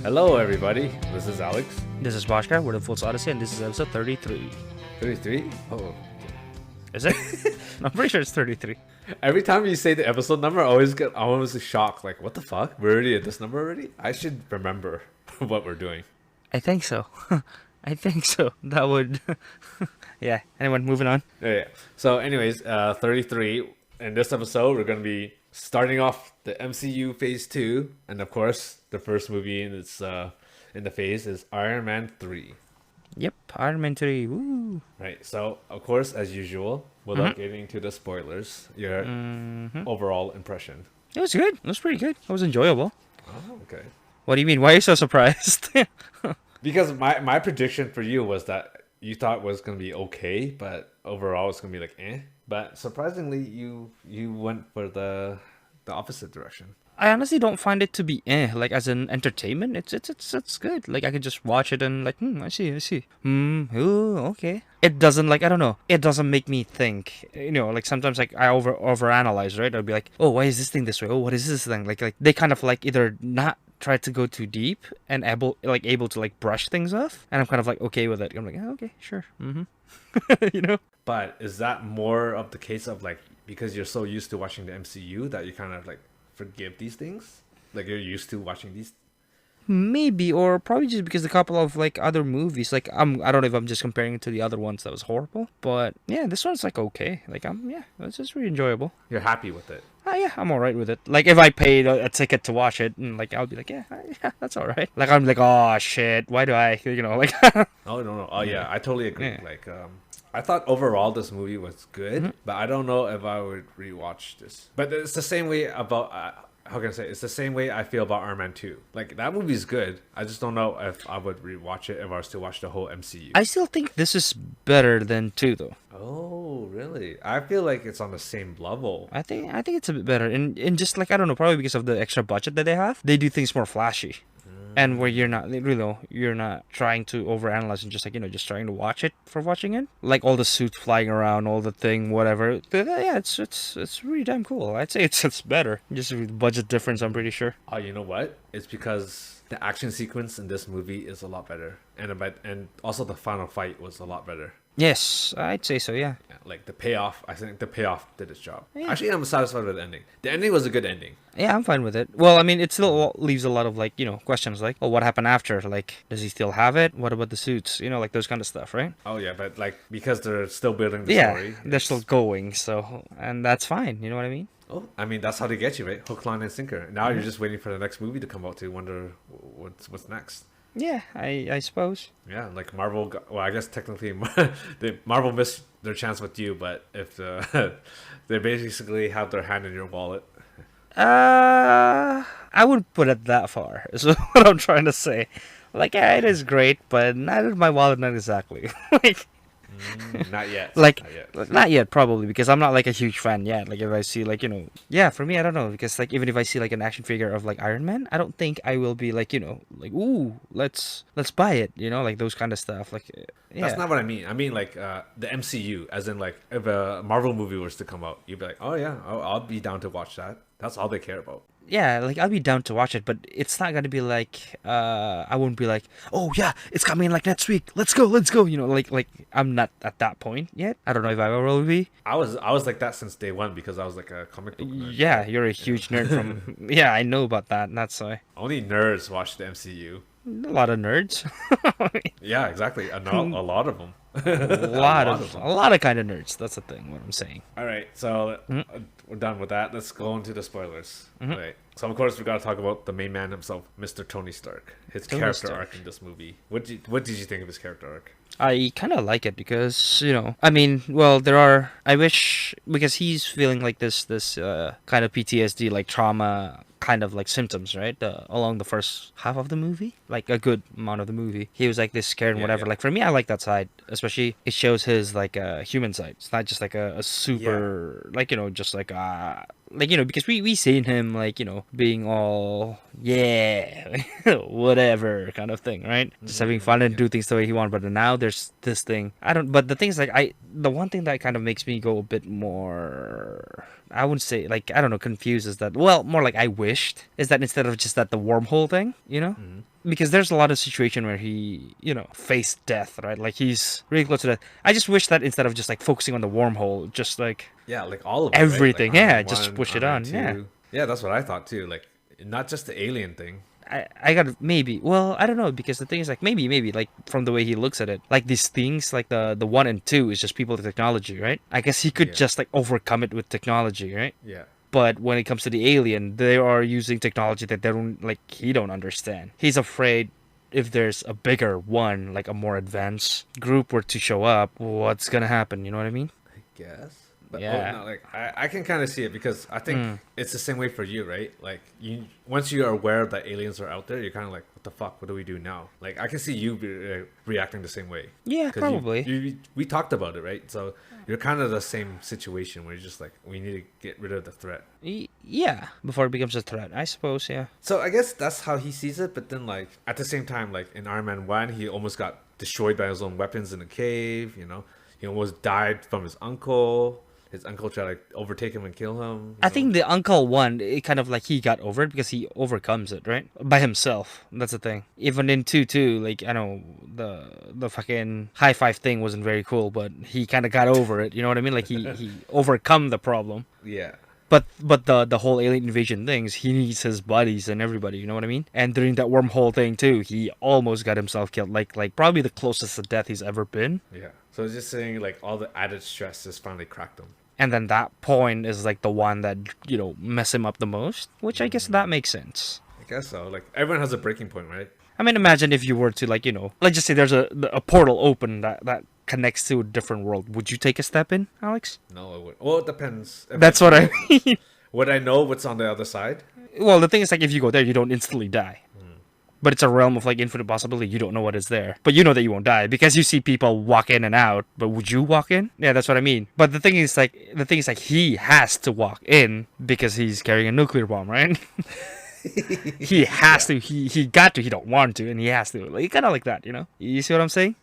Hello, everybody. This is Alex. This is Bashka, we're the Full Odyssey, and this is episode 33. 33? Oh. Is it? I'm pretty sure it's 33. Every time you say the episode number, I always shocked. Like, what the fuck? We're already at this number already? I should remember what we're doing. I think so. I think so. That would... yeah. Anyway, moving on. Yeah. So, anyways, 33. In this episode, we're going to be starting off the MCU Phase 2. And, of course, the first movie in the phase is Iron Man 3. Yep, Iron Man 3. Woo! Right. So, of course, as usual, without getting to the spoilers, your overall impression. It was good. It was pretty good. It was enjoyable. Oh, okay. What do you mean? Why are you so surprised? Because my prediction for you was that you thought it was going to be okay, but overall it's going to be like eh. But surprisingly, you went for the opposite direction. I honestly don't find it to be like as an entertainment. It's good. Like I can just watch it and like, I see. Ooh, okay. It doesn't I don't know. It doesn't make me think. You know, like sometimes like I overanalyze, right? I'll be like, oh, why is this thing this way? Oh, what is this thing? Like they kind of like either not try to go too deep and able to like brush things off, and I'm kind of like okay with it. I'm like, oh, okay, sure. You know. But is that more of the case of like because you're so used to watching the MCU that you kind of like forgive these things? Like you're used to watching these? Maybe, or probably just because a couple of like other movies, like I don't know if I'm just comparing it to the other ones that was horrible, but yeah, this one's like okay. Like it's just really enjoyable. You're happy with it? Yeah, I'm alright with it. Like if I paid a ticket to watch it, and like I'll be like, yeah, that's alright. Like I'm like, oh shit, why do I, like? Oh no. Oh yeah, I totally agree. Yeah. Like I thought overall this movie was good, but I don't know if I would rewatch this. But it's the same way about how can I say? It's the same way I feel about Iron Man 2. Like that movie's good. I just don't know if I would rewatch it if I was to watch the whole MCU. I still think this is better than 2 though. Oh, really? I feel like it's on the same level. I think it's a bit better. And just like I don't know, probably because of the extra budget that they have, they do things more flashy. And where you're not trying to overanalyze and just like just trying to watch it for watching it, like all the suits flying around, all the thing, whatever. But, yeah, it's really damn cool. I'd say it's better. Just with budget difference, I'm pretty sure. Oh, you know what? It's because the action sequence in this movie is a lot better, and also the final fight was a lot better. Yes, I'd say so, yeah. Like the payoff, I think the payoff did its job. Yeah. Actually, I'm satisfied with the ending. The ending was a good ending. Yeah, I'm fine with it. Well, I mean, it still leaves a lot of like, questions like, oh, what happened after? Like, does he still have it? What about the suits? Like those kind of stuff, right? Oh, yeah, but like, because they're still building the story. Yeah, they're still going, so, and that's fine, you know what I mean? Oh, I mean, that's how they get you, right? Hook, line, and sinker. Now you're just waiting for the next movie to come out to wonder what's next. Yeah, I suppose. Yeah, like Marvel. Well, I guess technically, Marvel missed their chance with you, but if they basically have their hand in your wallet. I wouldn't put it that far. Is what I'm trying to say. Like, yeah, it is great, but not in my wallet, not exactly. Like. Not yet. Not yet, probably, because I'm not like a huge fan yet. Like if I see like yeah, for me I don't know, because like even if I see like an action figure of like Iron Man, I don't think I will be like like ooh, let's buy it, like those kind of stuff. Like yeah. That's not what I mean. I mean like the MCU, as in like if a Marvel movie was to come out, you'd be like, oh yeah, I'll be down to watch that. That's all they care about. Yeah, like I'll be down to watch it, but it's not gonna be like I won't be like, oh yeah, it's coming like next week. Let's go. Like I'm not at that point yet. I don't know if I ever will be. I was like that since day one because I was like a comic book nerd. Yeah, you're a huge nerd from. Yeah, I know about that. That's why. Only nerds watch the MCU. A lot of nerds. Yeah, exactly. A lot of them. a lot of kind of nerds. That's the thing. What I'm saying. All right, so we're done with that. Let's go into the spoilers. Right. So of course we gotta talk about the main man himself, Mr. Tony Stark. His character arc in this movie. What did you think of his character arc? I kind of like it because I mean, well, I wish because he's feeling like this kind of PTSD, like trauma kind of like symptoms, right? Along the first half of the movie, like a good amount of the movie, he was like this scared and whatever. Yeah. Like for me, I like that side, especially it shows his like human side. It's not just like a super like just like because we seen him like being all whatever kind of thing, right? Just having fun and do things the way he wants. But now there's this thing. But the thing is like the one thing that kind of makes me go a bit more I wouldn't say like I don't know confused is that well more like I wished is that instead of just that the wormhole thing, you know, because there's a lot of situation where he faced death, right? Like he's really close to death. I just wish that instead of just like focusing on the wormhole, just like Yeah, like all of it, right? Like everything, Iron yeah, Man just 1, push it Iron Man on, yeah. 2. Yeah, that's what I thought too. Like not just the alien thing. I got maybe. Well, I don't know because the thing is like maybe like from the way he looks at it, like these things like the 1 and 2 is just people with technology, right? I guess he could Yeah. just like overcome it with technology, right? Yeah. But when it comes to the alien, they are using technology that they don't like. He don't understand. He's afraid if there's a bigger one, like a more advanced group, were to show up, what's gonna happen? You know what I mean? I guess. But Yeah. no, like I can kind of see it because I think it's the same way for you, right? Like you once you are aware that aliens are out there, you're kind of like, what the fuck? What do we do now? Like I can see you reacting the same way. Yeah, 'Cause probably. we talked about it, right? So you're kind of the same situation where you're just like, we need to get rid of the threat. Yeah, before it becomes a threat, I suppose. Yeah. So I guess that's how he sees it. But then, like at the same time, like in Iron Man 1, he almost got destroyed by his own weapons in a cave. You know, he almost died from his uncle. His uncle tried to like, overtake him and kill him. I think the uncle one, it kind of like he got over it because he overcomes it, right? By himself. That's the thing. Even in 2 too, like I know the fucking high five thing wasn't very cool, but he kind of got over it. You know what I mean? Like he overcome the problem. Yeah. But the whole alien invasion things, he needs his buddies and everybody. You know what I mean? And during that wormhole thing too, he almost got himself killed. Like probably the closest to death he's ever been. Yeah. So it's just saying like all the added stress just finally cracked him. And then that point is like the one that mess him up the most, which I guess that makes sense. I guess so. Like everyone has a breaking point, right? I mean, imagine if you were to like let's just say there's a portal open that connects to a different world. Would you take a step in, Alex? No, it would. Well, it depends. If That's what I mean. Would I know what's on the other side? Well, the thing is like if you go there, you don't instantly die. But it's a realm of like infinite possibility. You don't know what is there, but you know that you won't die because you see people walk in and out. But would you walk in? Yeah, that's what I mean. But the thing is like he has to walk in because he's carrying a nuclear bomb, right? He has to. He got to. He don't want to, and he has to. Like kind of like that, you know. You see what I'm saying?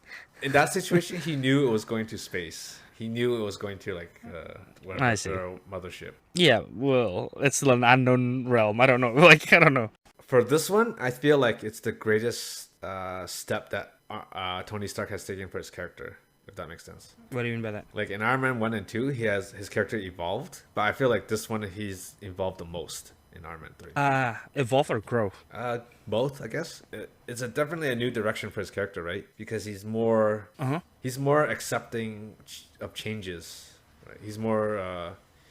In that situation, he knew it was going to space. He knew it was going to like I see. their mothership. Yeah. Well, it's still an unknown realm. I don't know. Like I don't know. For this one, I feel like it's the greatest step that Tony Stark has taken for his character, if that makes sense. What do you mean by that? Like in Iron Man 1 and 2, his character evolved, but I feel like this one he's evolved the most in Iron Man 3. Evolve or grow? Both, I guess. It's definitely a new direction for his character, right? Because he's more accepting of changes. Right? He's more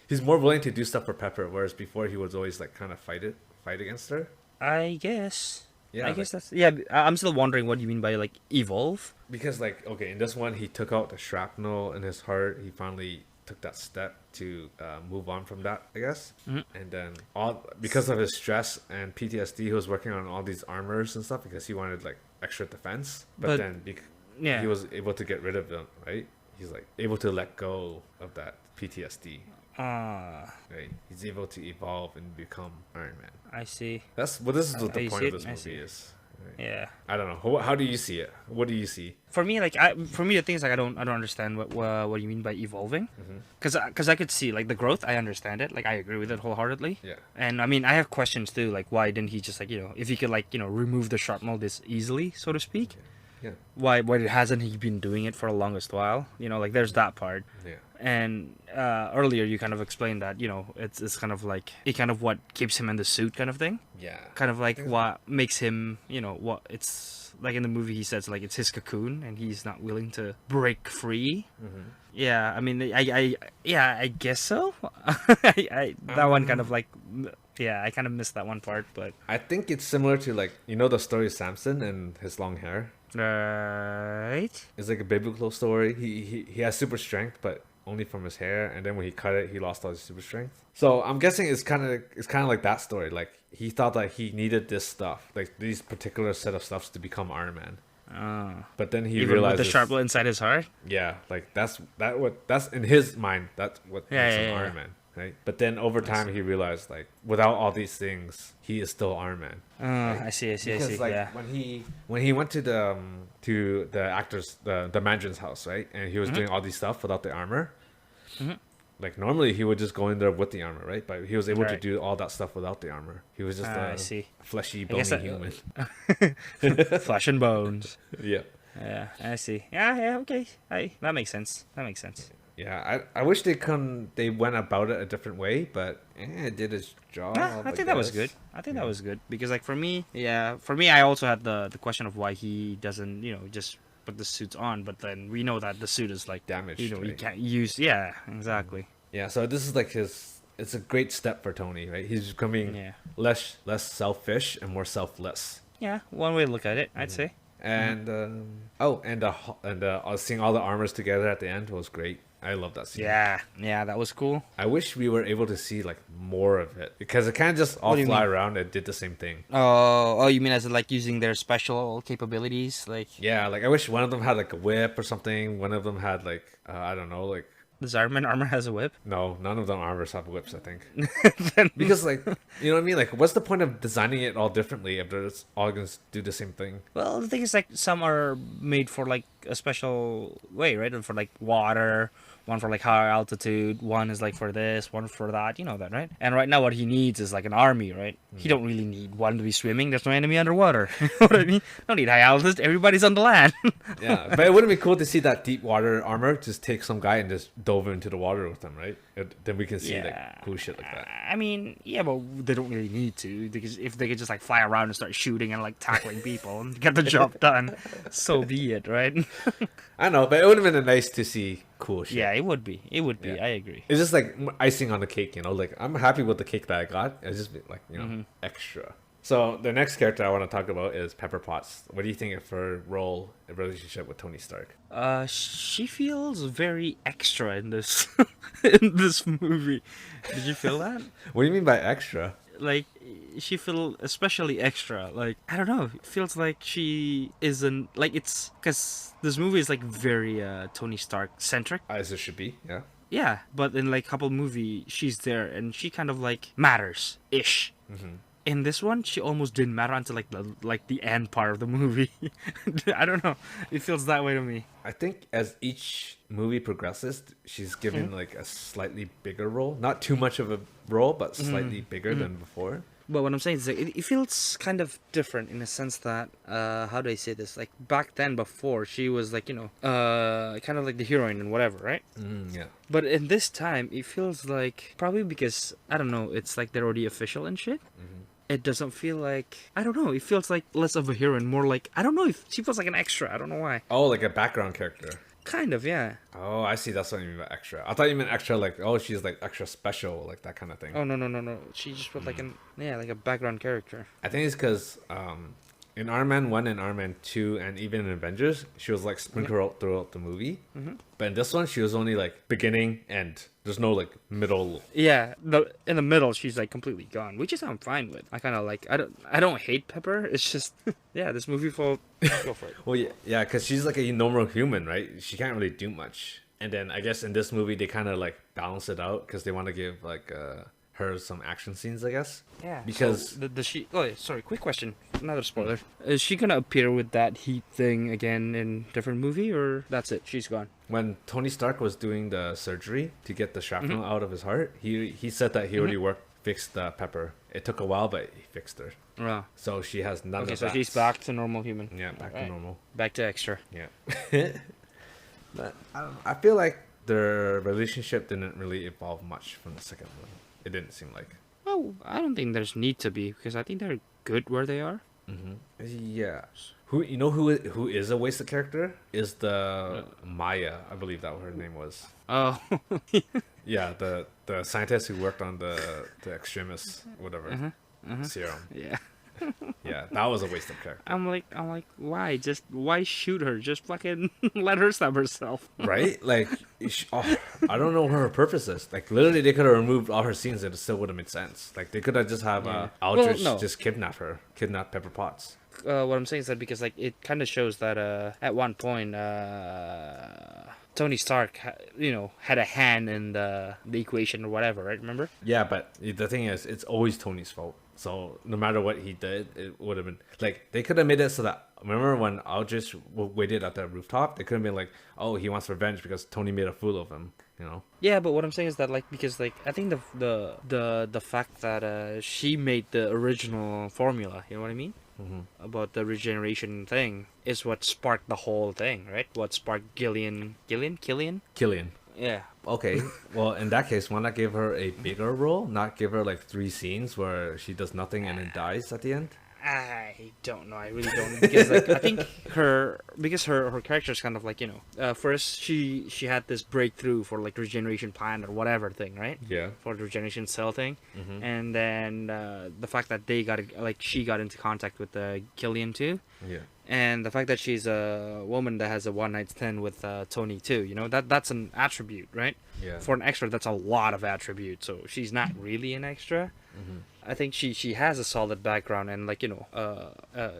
willing to do stuff for Pepper, whereas before he was always like kind of fight against her. I guess. Yeah, I guess that's I'm still wondering what you mean by like evolve. Because like okay, in this one he took out the shrapnel in his heart. He finally took that step to move on from that, I guess. And then because of his stress and PTSD, he was working on all these armors and stuff because he wanted like extra defense. But then he was able to get rid of them, right? He's like able to let go of that PTSD. Right, he's able to evolve and become Iron Man. I see. This is what the point of this movie is. Right? Yeah. I don't know. How do you see it? What do you see? For me, the thing is like I don't understand what you mean by evolving, because I could see like the growth. I understand it. Like I agree with it wholeheartedly. Yeah. And I mean I have questions too. Like why didn't he just like if he could like remove the shrapnel this easily, so to speak? Yeah. Why hasn't he been doing it for the longest while? Like there's that part. Yeah. And earlier you kind of explained that it's kind of like what keeps him in the suit kind of thing. Yeah. Kind of like what makes him what it's like in the movie he says like it's his cocoon and he's not willing to break free. Yeah, I mean I guess so. That one kind of like I kind of missed that one part, but I think it's similar to like the story of Samson and his long hair. Right. It's like a biblical story. He has super strength, but only from his hair, and then when he cut it, he lost all his super strength. So I'm guessing it's kind of like that story. Like he thought that he needed this stuff, like these particular set of stuffs to become Iron Man. But then he realized with the sharpnel inside his heart. Yeah, like that's in his mind. That's what makes him Iron Man. Right, but then over time he realized like without all these things he is still Iron Man. Right? I see. Because like when he went to the actors the Mandarin's house, right, and he was doing all these stuff without the armor, Like normally he would just go in there with the armor, right? But he was able to Right. do all that stuff without the armor. He was just I a see. fleshy, I guess bony that, human. flesh and bones. Yeah. Yeah, I see. Yeah, yeah, okay. That makes sense. That makes sense. Yeah, I wish they went about it a different way, but it did its job. I think that was good. guess. I think Yeah. that was good because, like, for me, yeah, for me, I also had the question of why he doesn't, just put the suits on. But then we know that the suit is like, Damaged, you right? can't use. Yeah, exactly. Yeah, so this is like his. It's a great step for Tony, right? He's becoming Yeah, less selfish and more selfless. yeah. One way to look at it, I'd say. And seeing all the armors together at the end was great. I love that scene. Yeah, yeah, that was cool. I wish we were able to see like more of it because it can't just all What do you fly mean? around. It did the same thing. Oh, you mean as in, like, using their special capabilities, like Yeah, like I wish one of them had like a whip or something. One of them had like I don't know, like the Iron Man armor has a whip. no, none of them armors have whips. I think Then- because like you know what I mean. Like, what's the point of designing it all differently if they're just all gonna do the same thing? Well, the thing is, like, some are made for like a special way, right? And for like water, one for like higher altitude, one is like for this, one for that. You know that, right? And right now, what he needs is like an army, right? He don't really need one to be swimming. There's no enemy underwater. You know what I mean? Don't need high altitude. Everybody's on the land. Yeah, but it wouldn't be cool to see that deep water armor just take some guy and just dove into the water with them, right? Then we can see like cool shit like that. I mean, yeah, but they don't really need to because if they could just like fly around and start shooting and like tackling people and get the job done, so be it, right? I know, but it would have been nice to see cool shit. Yeah, it would be. It would be. Yeah. I agree. It's just like icing on the cake, you know. Like I'm happy with the cake that I got. It's just like extra. So the next character I want to talk about is Pepper Potts. What do you think of her role and relationship with Tony Stark? She feels very extra in this in this movie. Did you feel that? What do you mean by extra? Like, she feel especially extra. Like, I don't know. It feels like she isn't like it's because this movie is like very Tony Stark centric. As it should be, yeah. Yeah, but in like couple movie, she's there and she kind of like matters ish. In this one, she almost didn't matter until like the end part of the movie. I don't know. It feels that way to me. I think as each movie progresses, she's given like a slightly bigger role. Not too much of a role, but slightly bigger than before. But what I'm saying is like, it feels kind of different in a sense that how do I say this? Like back then, before she was like kind of like the heroine and whatever, right? Yeah. But in this time, it feels like probably because I don't know. It's like they're already official and shit. It doesn't feel like I don't know. It feels like less of a heroine, more like I don't know. If she feels like an extra. I don't know why. Oh, like a background character. Kind of, yeah. Oh, I see. That's what you mean by extra. I thought you meant extra, like oh, she's like extra special, like that kind of thing. Oh no. She just felt like like a background character. I think it's because in Iron Man 1 and Iron Man 2 and even in Avengers, she was like sprinkled out throughout the movie. But in this one, she was only like beginning end. There's no like middle. Yeah, in the middle she's like completely gone, which is I'm fine with. I kind of like I don't hate Pepper. It's just yeah, this movie fall go for it. Well, yeah, because she's like a normal human, right? She can't really do much. And then I guess in this movie, they kind of like balance it out because they want to give like her some action scenes, I guess. Yeah, Because so, does she? Oh, yeah, sorry. Quick question. Another spoiler. Is she gonna appear with that heat thing again in different movie, or that's it? She's gone. when Tony Stark was doing the surgery to get the shrapnel out of his heart, he said that he already fixed Pepper. It took a while, but he fixed her. Oh. So she has none Okay, of so that. she's back to normal human. Yeah, back to Alright. normal. Back to extra. Yeah. But I feel like their relationship didn't really evolve much from the second one. It didn't seem like. Oh, I don't think there's need to be because I think they're good where they are. Yeah. Who is a wasted character is the Maya, I believe that her name was. Oh, Yeah, the scientist who worked on the extremis whatever serum. yeah. Yeah, that was a wasted character. I'm like, why? Just why shoot her? Just fucking let her stab herself. Right? Like, I don't know what her purpose is. Like, literally, they could have removed all her scenes and it still would have made sense. Like, they could have just have Aldrich Well, no. just kidnap Pepper Potts. What I'm saying is that because like it kind of shows that at one point Tony Stark had a hand in the equation or whatever, right? Remember? Yeah, but the thing is, it's always Tony's fault. So no matter what he did, it would have been like they could have made it so that remember when Aldrich waited at the rooftop, they could have been like, oh, he wants revenge because Tony made a fool of him. you know. Yeah, but what I'm saying is that like because like I think the fact that she made the original formula, you know what I mean? About the regeneration thing is what sparked the whole thing, right? What sparked Killian? Killian. Yeah. Okay, well, in that case, why not give her a bigger role? Not give her like 3 scenes where she does nothing and then dies at the end? I don't know. I really don't because like I think her character is kind of like first she had this breakthrough for like regeneration plant or whatever thing, right? Yeah. For the regeneration cell thing, and then the fact that she got into contact with Killian too, Yeah. and the fact that she's a woman that has a one night stand with Tony too, that's an attribute, right? Yeah. For an extra, that's a lot of attribute. So she's not really an extra. I think she has a solid background and like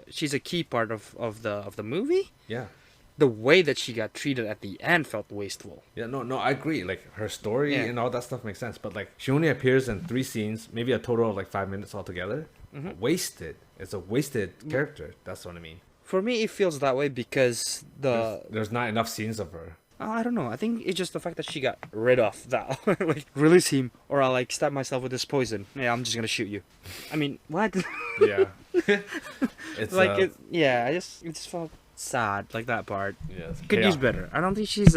she's a key part of the movie. Yeah. The way that she got treated at the end felt wasteful. Yeah, no, I agree. Like her story Yeah. and all that stuff makes sense, but like she only appears in 3 scenes, maybe a total of like 5 minutes altogether. Wasted. It's a wasted character. That's what I mean. For me, it feels that way because There's not enough scenes of her. I don't know. I think it's just the fact that she got rid of that. Like, release him, or I'll like stab myself with this poison. Yeah, I'm just gonna shoot you. I mean, what? Yeah. It's like, it just felt sad, like that part. yeah, it's Could use better. I don't think she's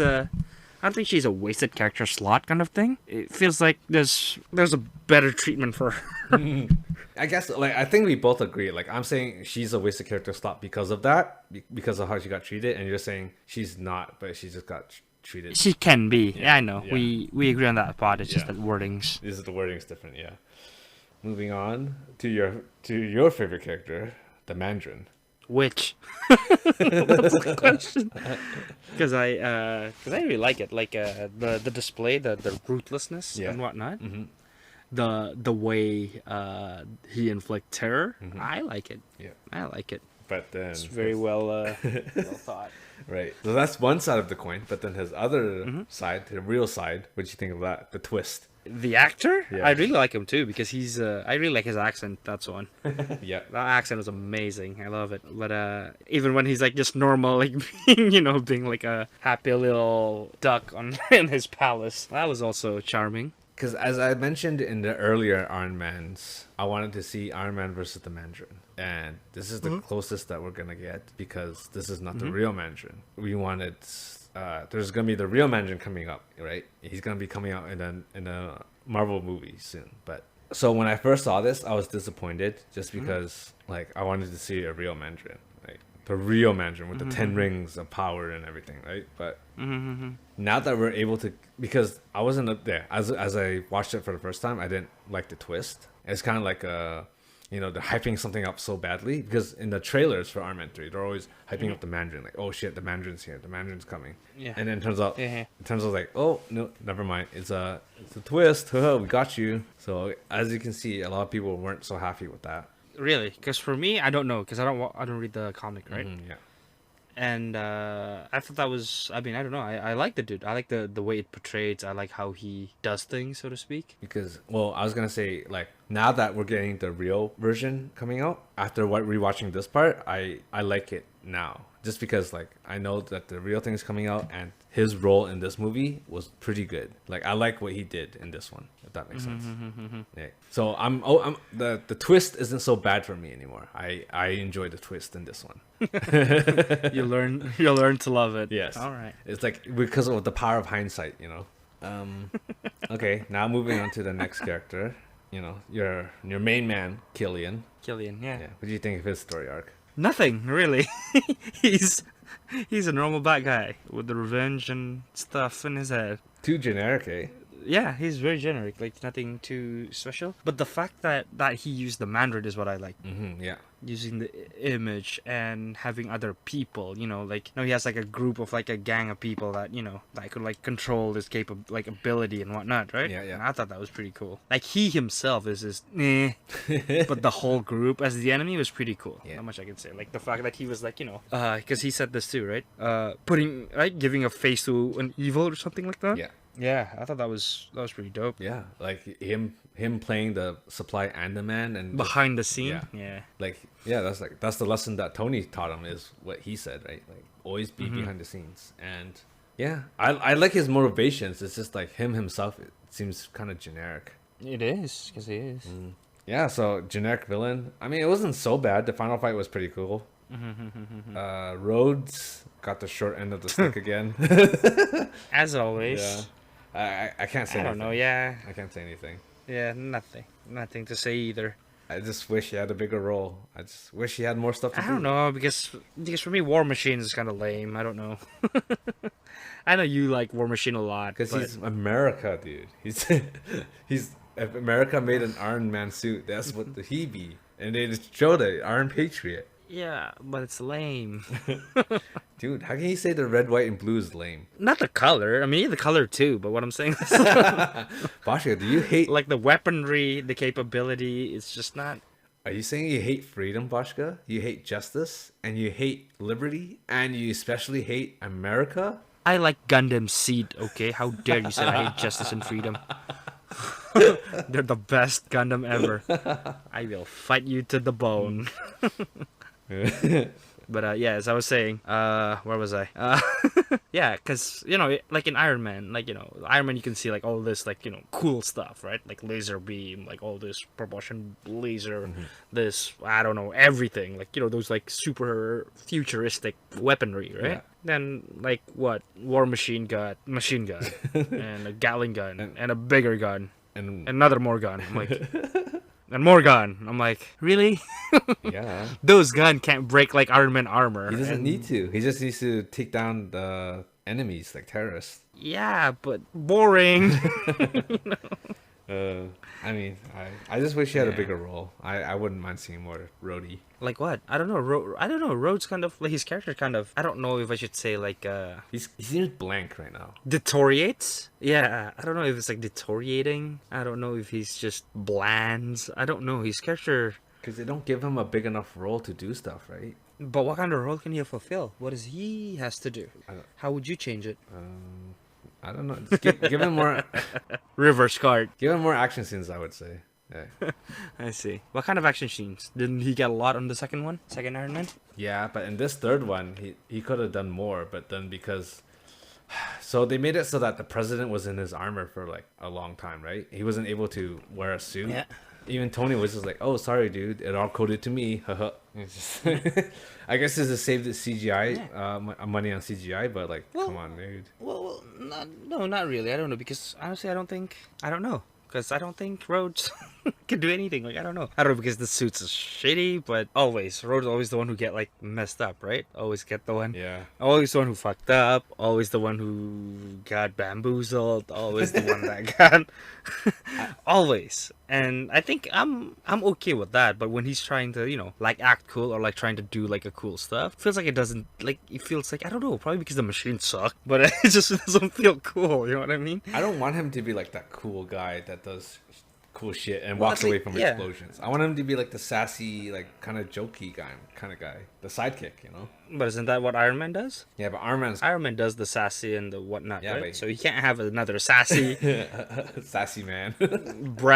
a wasted character slot kind of thing. It feels like there's a better treatment for her. I guess like I think we both agree. Like I'm saying she's a wasted character slot because of that, because of how she got treated, and you're saying she's not, but she just got treated. She can be. Yeah, I know. Yeah. We agree on that part. It's just Yeah. that wordings. This is the wording's different. Yeah. Moving on to your favorite character, the Mandarin. Which? That's the question. Because I really like it. Like the display, the ruthlessness Yeah. and whatnot. The way he inflicts terror. I like it. Yeah. I like it. But then It's very well thought. right. So that's one side of the coin. But then his other side, the real side. What do you think of that? The twist. The actor, Yeah. I really like him too because he's. I really like his accent. That's one. Yeah. That accent is amazing. I love it. But even when he's like just normal, like being like a happy little duck in his palace, that was also charming. Because as I mentioned in the earlier Iron Mans, I wanted to see Iron Man versus the Mandarin. And this is the closest that we're going to get because this is not the real Mandarin. We wanted... there's going to be the real Mandarin coming up, right? He's going to be coming out in a Marvel movie soon. But so when I first saw this, I was disappointed just because like I wanted to see a real Mandarin. Like the real Mandarin with the 10 rings of power and everything, right? But... Now that we're able to, because I wasn't up there as I watched it for the first time, I didn't like the twist. It's kind of like they're hyping something up so badly because in the trailers for Iron Man 3, they're always hyping up the Mandarin, like, oh shit, the Mandarin's here, the Mandarin's coming. Yeah. And then it turns out like, oh no, never mind, it's a twist. We got you. So as you can see, a lot of people weren't so happy with that. Really? Because for me, I don't know because I don't read the comic, right? Yeah. And I thought that was, I mean, I don't know. I like the dude. I like the way it portrays. I like how he does things, so to speak. Because, well, I was going to say, like, now that we're getting the real version coming out, after rewatching this part, I like it now. Just because, like, I know that the real thing is coming out and his role in this movie was pretty good. Like, I like what he did in this one, if that makes sense. Yeah. So, the twist isn't so bad for me anymore. I enjoy the twist in this one. You'll learn to love it. Yes. All right. It's like because of the power of hindsight, Okay, now moving on to the next character. Your main man, Killian. Killian, yeah. Yeah. What do you think of his story arc? Nothing really. he's a normal bad guy with the revenge and stuff in his head. Too generic, eh? Yeah, he's very generic, like nothing too special. But the fact that he used the Mandarin is what I like. Yeah. Using the image and having other people, like he has like a group of like a gang of people that that could like control his ability and whatnot, right? Yeah. And I thought that was pretty cool. Like he himself is just but the whole group as the enemy was pretty cool. Yeah. Not much I can say. Like the fact that he was like because he said this too, right? Giving a face to an evil or something like that. Yeah. Yeah, I thought that was pretty dope. Yeah, like him playing the supply and demand and Behind the scene, yeah. That's the lesson that Tony taught him is what he said, right? Like always be behind the scenes. And Yeah, I like his motivations. It's just like him himself. It seems kind of generic. It is, because he is. Yeah, so generic villain. I mean, it wasn't so bad. The final fight was pretty cool. Rhodes got the short end of the stick again. As Yeah, always. I can't say I don't anything. know, yeah. I can't say anything. Yeah, nothing. Nothing to say either. I just wish he had a bigger role. I just wish he had more stuff to I do. don't know, because for me, War Machine is kind of lame. I don't know. I know you like War Machine a lot. Because but- he's America, dude. He's he's if America made an Iron Man suit, that's what he be. And they just showed it, Iron Patriot. Yeah, but it's lame. Dude, how can you say the red, white, and blue is lame? Not the color. I mean, the color too, but what I'm saying is Bashka, do you hate... like the weaponry, the capability, it's just not... Are you saying you hate freedom, Bashka? You hate justice? And you hate liberty? And you especially hate America? I like Gundam Seed, okay? How dare you say I hate justice and freedom? They're the best Gundam ever. I will fight you to the bone. But yeah, as I was saying, where was I? Yeah, because like in Iron Man, like Iron Man, you can see like all this like cool stuff, right? Like laser beam, like all this propulsion laser, this I don't know everything, like those like super futuristic weaponry, right? Yeah. Then like what War Machine got machine gun and a Gatling gun and a bigger gun And another more gun. I'm like, and more gun. I'm like, really? yeah, Those gun can't break like Iron Man armor. he doesn't And- need to. He just needs to take down the enemies, like terrorists. Yeah, but boring. I mean, I just wish he had a Yeah. bigger role. I wouldn't mind seeing more Rhodey. Like what? I don't know. I don't know. Rhodes kind of like his character kind of. I don't know if I should say like He seems blank right now. deteriorates. Yeah, I don't know if it's like deteriorating. I don't know if he's just bland. I don't know his character. Because they don't give him a big enough role to do stuff, right? But what kind of role can he fulfill? What does he has to do? I don't- How would you change it? I don't know. Just give him more. Reverse card. Give him more action scenes, I would say. Yeah. I see. What kind of action scenes? Didn't he get a lot on the second one? Second Iron Man? Yeah, but in this third one, he could have done more, but then because so they made it so that the president was in his armor for like a long time, right? He wasn't able to wear a suit. Yeah. Even Tony was just like, "Oh, sorry, dude. It all coded to me." Haha. It's just- I guess this is saved the CGI, money on CGI, but like, Well- come on, dude. Well, not really. I don't know because honestly, I don't know because I don't think Rhodes can do anything. Like I don't know because the suits is shitty. But always Rhodes is always the one who get like messed up, right? Always get the one. Yeah. Always the one who fucked up. Always the one who got bamboozled. Always the one that got. Always. And I think I'm okay with that. But when he's trying to like act cool or like trying to do like a cool stuff, it feels like it doesn't like it feels like I don't know probably because the machines suck, but it just doesn't feel cool. You know what I mean? I don't want him to be like that cool guy that does cool shit and Well, walks that's away like- from yeah. explosions. I want him to be like the sassy, like kind of jokey guy, the sidekick, you know? But isn't that what Iron Man does? Yeah, but Iron Man's Iron Man does the sassy and the whatnot, Yeah, right? but- So you can't have another sassy, sassy man.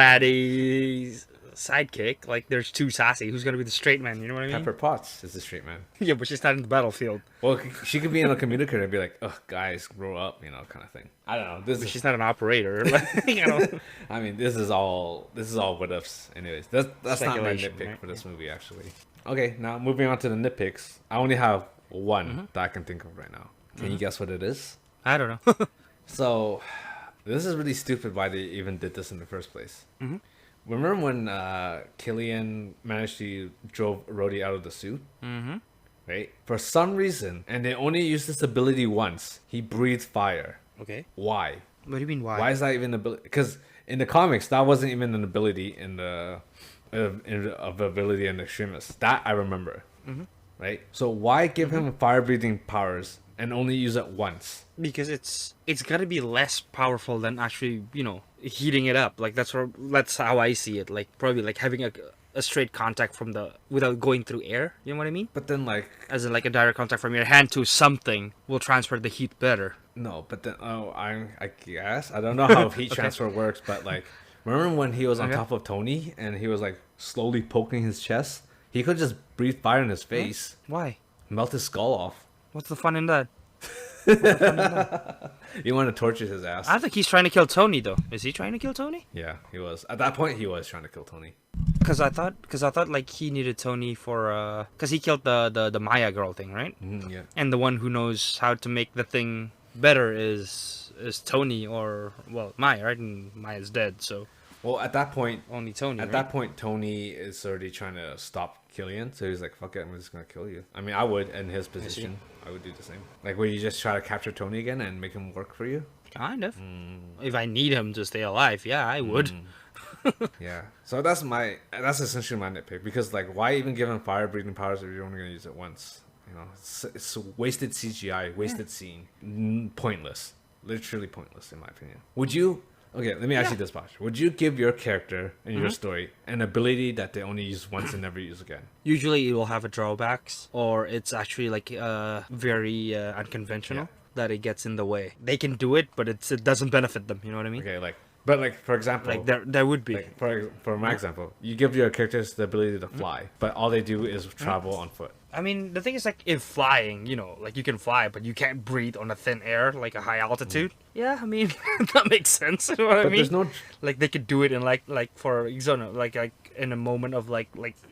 bratty sidekick. Like there's two sassy. Who's gonna be the straight man? You know what I mean? Pepper Potts is the straight man. Yeah, but she's not in the battlefield. Well, she could be in a communicator and be like, "Ugh, guys, grow up," kind of thing. I don't know. This But is, she's not an operator. Like, I mean, this is all what ifs. Anyways, that's not my Speculation, nitpick right? for this movie actually. Okay, now moving on to the nitpicks. I only have one that I can think of right now. Can you guess what it is? I don't know. So, this is really stupid why they even did this in the first place. Remember when Killian managed to drove Rhodey out of the suit? Right? For some reason, and they only used this ability once, he breathed fire. Okay. Why? What do you mean? Why? Why is that even an ability? Because in the comics, that wasn't even an ability in the of ability in Extremis. That I remember. Right? So why give him fire breathing powers and only use it once? Because it's gotta be less powerful than actually heating it up. Like that's how I see it. Like probably like having a straight contact from without going through air. You know what I mean? But then like As in like a direct contact from your hand to something will transfer the heat better. no, but then I guess I don't know how heat transfer works, but like remember when he was on Okay. top of Tony and he was like slowly poking his chest? He could just breathe fire in his face, Why? melt his skull off. What's the fun in that? You want to torture his ass. I think he's trying to kill Tony, though. Is he trying to kill Tony? Yeah, he was. At that point, he was trying to kill Tony. Because I thought like he needed Tony for because he killed the Maya girl thing, right? Yeah. And the one who knows how to make the thing better is Tony or well Maya, right? And Maya's dead, so Well, at that point, only Tony. At right? that point, Tony is already trying to stop Killian, so he's like, "Fuck it, I'm just gonna kill you." I mean, I would in his position. I would do the same. Like, would you just try to capture Tony again and make him work for you? Kind of. If I need him to stay alive, yeah, I would. Yeah. So that's essentially my nitpick, because like, why even give him fire breathing powers if you're only gonna use it once? You know, it's wasted CGI, wasted scene, pointless, literally pointless in my opinion. Would you? Okay, let me ask you this, Bosh. Would you give your character and your story an ability that they only use once and never use again? Usually, it will have a drawbacks, or it's actually like very unconventional that it gets in the way. They can do it, but it doesn't benefit them. You know what I mean? Okay, but for example, Like there would be. like for my example, you give your characters the ability to fly, but all they do is travel on foot. I mean, the thing is, like, if flying, you know, like, you can fly, but you can't breathe on a thin air, like a high altitude. Yeah, I mean, that makes sense. You know what I But mean? there's no Like, they could do it in, like for example, like in a moment of, like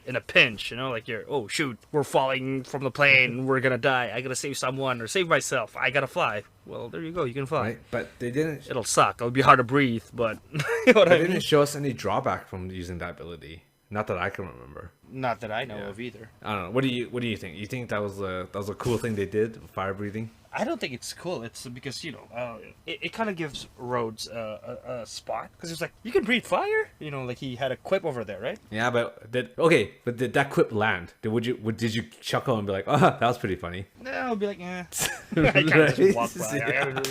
in a pinch, you know? Like, oh, shoot, we're falling from the plane, we're gonna die, I gotta save someone, or save myself, I gotta fly. Well, there you go, you can fly. right, but they didn't. It'll suck, it'll be hard to breathe, but, you know what They I mean? didn't show us any drawback from using that ability. Not that I can remember. Not that I know Yeah. of either. I don't know. What do you think? You think that was a cool thing they did? Fire breathing? I don't think it's cool. It's because, you know, it kind of gives Rhodes a spot. Because it's like, you can breathe fire? You know, like he had a quip over there, right? Yeah, but did that quip land? Did you chuckle and be like, oh, that was pretty funny? No, I'll be like, eh. I kind of just walk by. Yeah.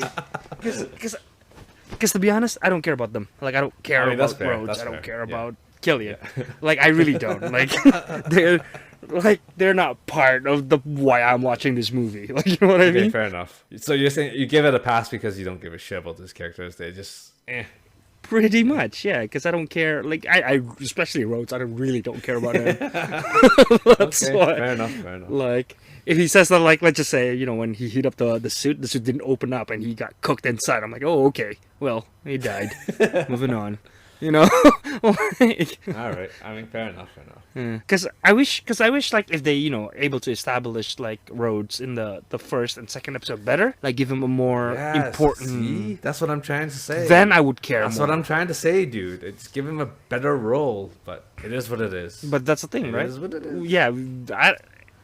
Because to be honest, I don't care about them. Like, I don't care I mean, that's about fair, Rhodes. that's I don't fair, care yeah. about Killian. Like, I really don't. They're not part of the why I'm watching this movie. Like, you know what I Okay, mean? fair enough. So you're saying you give it a pass because you don't give a shit about these characters. They just Pretty much, yeah. Because I don't care. Like, I especially Rhodes, I really don't care about him. That's Okay, why. fair enough. Fair enough. Like, if he says that, like, let's just say, you know, when he heat up the suit didn't open up and he got cooked inside. I'm like, oh, okay. Well, he died. Moving on. You know? Like, All right. I mean, fair enough. Fair enough. Because I wish, like, if they, you know, able to establish, like, Rhodes in the first and second episode better, like, give him a more important... See? That's what I'm trying to say. Then I would care That's more. what I'm trying to say, dude. It's give him a better role, but it is what it is. But that's the thing, It right? is what it is. Yeah,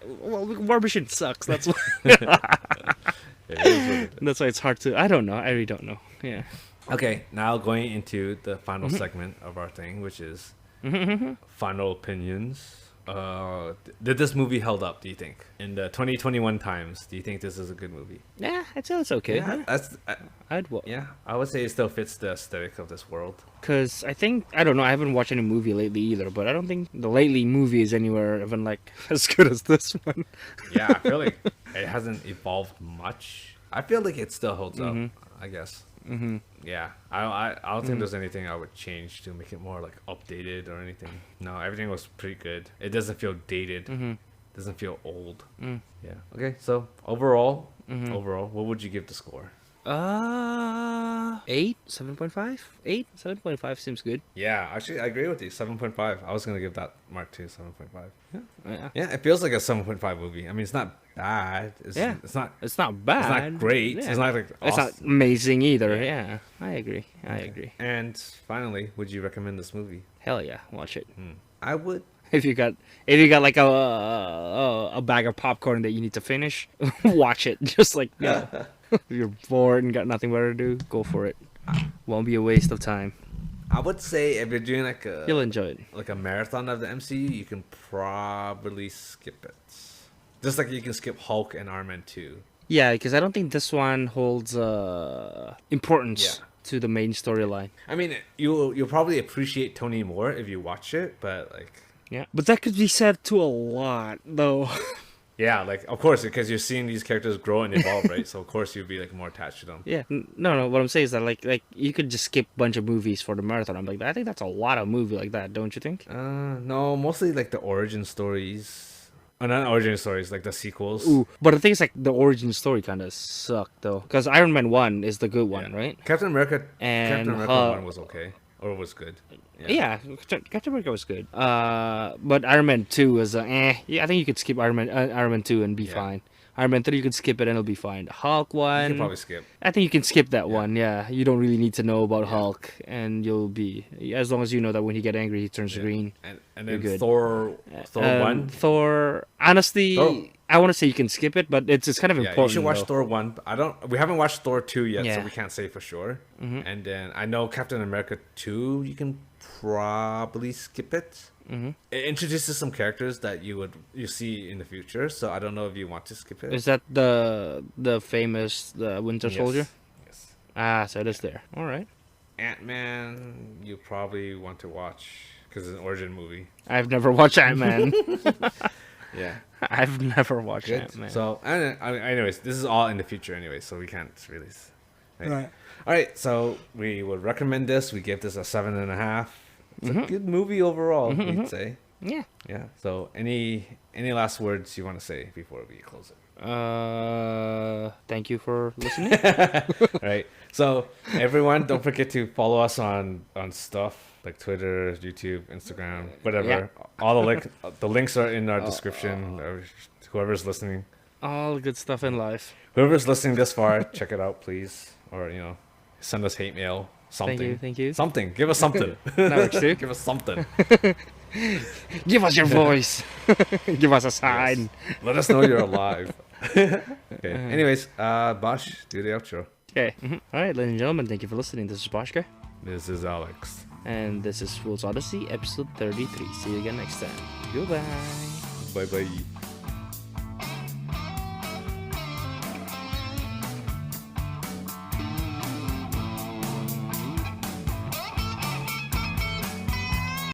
well, War Machine sucks. That's why. It is what it is. That's why it's hard to. I don't know. I really don't know. Yeah. Okay, now going into the final segment of our thing, which is final opinions. Did this movie held up, do you think? In the 2021 times, do you think this is a good movie? Yeah, I'd say it's okay. Yeah, I would say it still fits the aesthetic of this world. Because I don't know, I haven't watched any movie lately either, but I don't think the lately movie is anywhere even like as good as this one. Yeah, I feel like it hasn't evolved much. I feel like it still holds up, I guess. Mm-hmm. Yeah, I don't think there's anything I would change to make it more like updated or anything. No, everything was pretty good. It doesn't feel dated. Doesn't feel old. Yeah. Okay, so overall, what would you give the score? 8, 7.5, 8, 7.5 seems good. Yeah, actually, I agree with you. 7.5. I was gonna give that mark too. 7.5. Yeah. Yeah, it feels like a 7.5 movie. I mean, it's not bad. It's Yeah. It's not. It's not bad. It's not great. Yeah. It's not like It's not awesome. amazing either. Yeah, I agree. I agree. And finally, would you recommend this movie? Hell yeah, watch it. I would. If you got like a bag of popcorn that you need to finish, watch it. Just like if you're bored and got nothing better to do, go for it. Won't be a waste of time. I would say if you're doing like You'll enjoy it. a marathon of the MCU, you can probably skip it. Just like you can skip Hulk and Iron Man 2. Yeah, because I don't think this one holds importance Yeah. to the main storyline. I mean, you'll probably appreciate Tony more if you watch it, but like, Yeah, but that could be said to a lot, though. yeah, like of course because you're seeing these characters grow and evolve, right? So of course you'll be like more attached to them. Yeah, no. What I'm saying is that like you could just skip a bunch of movies for the marathon. I'm like, I think that's a lot of movie like that, don't you think? No, mostly like the origin stories. Oh, not origin stories, like the sequels. Ooh, but the thing is, like, the origin story kind of sucked though, because Iron Man 1 is the good one, Yeah. right? Captain America. And Captain America 1 was okay, or was good. Yeah, Captain America was good. But Iron Man 2 was yeah, I think you could skip Iron Man 2 and be fine. Iron Man 3 you could skip it and it'll be fine. Hulk 1, You can probably skip. I think you can skip that one. Yeah, you don't really need to know about Hulk, and you'll be, as long as you know that when he get angry he turns green. And then good. Thor 1. Thor, honestly, I want to say you can skip it, but it's kind of important. You should watch though. Thor 1. We haven't watched Thor 2 yet, Yeah. so we can't say for sure. And then I know Captain America 2, you can probably skip it. It introduces some characters that you see in the future, so I don't know if you want to skip it. Is that the famous Winter Soldier? Yes. Ah, so it is there. All right. Ant-Man, you probably want to watch because it's an origin movie. I've never watched Ant-Man. Yeah. I've never watched Good. Ant-Man. So, anyways, this is all in the future anyway, so we can't really. Right. All right, so we would recommend this. We give this a 7.5. It's a good movie overall, we'd say. Yeah. Yeah. So, any last words you want to say before we close it? Thank you for listening. Right. So, everyone, don't forget to follow us on stuff like Twitter, YouTube, Instagram, whatever. Yeah. All the links are in our description. Whoever's listening. All the good stuff in life. Whoever's listening this far, check it out, please. Or, send us hate mail. Something. Thank you. Something. Give us something. That works too. Give us something. Give us your voice. Give us a sign. Yes. Let us know you're alive. Okay. Anyways, Bosch, do the outro. Okay. All right, ladies and gentlemen, thank you for listening. This is Boschka. This is Alex. And this is Fool's Odyssey, episode 33. See you again next time. Goodbye. Bye bye.